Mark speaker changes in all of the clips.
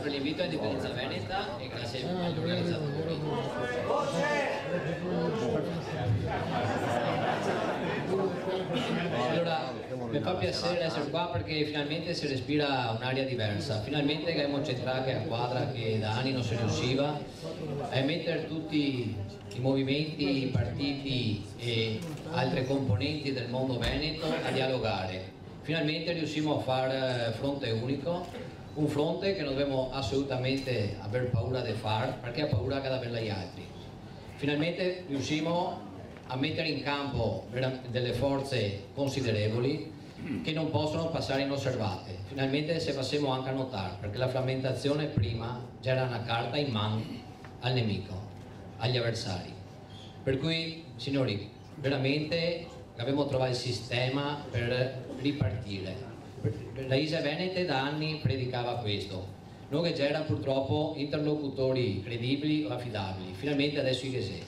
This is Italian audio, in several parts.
Speaker 1: per l'invito a Indipendenza Veneta e grazie agli organizzatori. Allora, mi fa piacere essere qua perché finalmente si respira un'aria diversa, finalmente che abbiamo centrato a quadra che da anni non si riusciva a mettere tutti i movimenti, i partiti e altre componenti del mondo veneto a dialogare. Finalmente riuscimmo a fare fronte unico, un fronte che non dobbiamo assolutamente aver paura di fare perché ha paura che da averla gli altri. Finalmente riuscimmo a mettere in campo delle forze considerevoli che non possono passare inosservate. Finalmente se facciamo anche a notare, perché la frammentazione prima già era una carta in mano al nemico, agli avversari. Per cui, signori, veramente abbiamo trovato il sistema per ripartire. La Isa Venete da anni predicava questo. Noi che già erano purtroppo interlocutori credibili o affidabili, finalmente adesso che sei.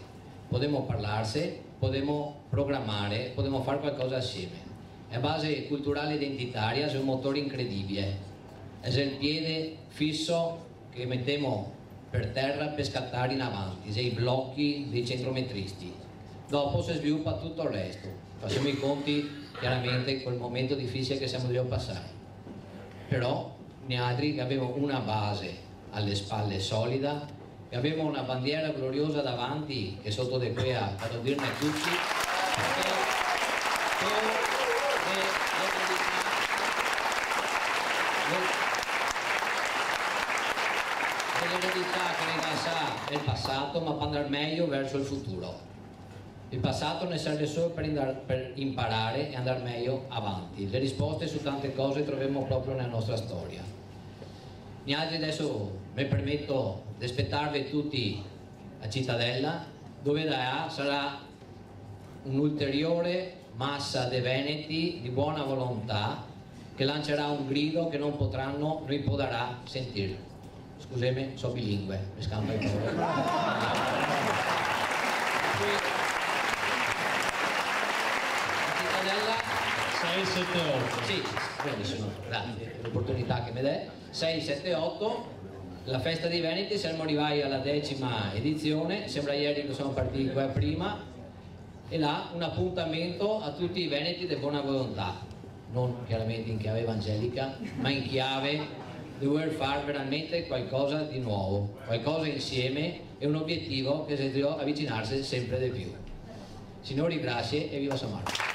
Speaker 1: Potremmo parlarsi, potremmo programmare, potremmo fare qualcosa assieme. È base culturale identitaria, è un motore incredibile, è il piede fisso che mettiamo per terra per scattare in avanti, sei i blocchi dei centrometristi. Dopo si sviluppa tutto il resto, facciamo i conti chiaramente in quel momento difficile che siamo devo passare. Però noi altri abbiamo una base alle spalle solida, e abbiamo una bandiera gloriosa davanti che sotto di qui a dirne tutti, l'eredità che ne sa del passato ma per andare meglio verso il futuro. Il passato ne serve solo per imparare e andare meglio avanti. Le risposte su tante cose troviamo proprio nella nostra storia. Gli altri adesso mi permetto di aspettarvi tutti a Cittadella, dove sarà un'ulteriore massa di veneti di buona volontà che lancerà un grido che non potrà sentire. Scusami, sono bilingue, mi scampa il cuore. Cittadella
Speaker 2: 6, 7, 8.
Speaker 1: Sì, benissimo, grazie per l'opportunità che mi dai. 6, 7, 8, la festa dei Veneti, siamo arrivati alla 10ª edizione, sembra ieri che siamo partiti qua prima, e là un appuntamento a tutti i Veneti di buona volontà, non chiaramente in chiave evangelica, ma in chiave di voler fare veramente qualcosa di nuovo, qualcosa insieme e un obiettivo che si deve avvicinarsi sempre di più. Signori, grazie e viva San Marco.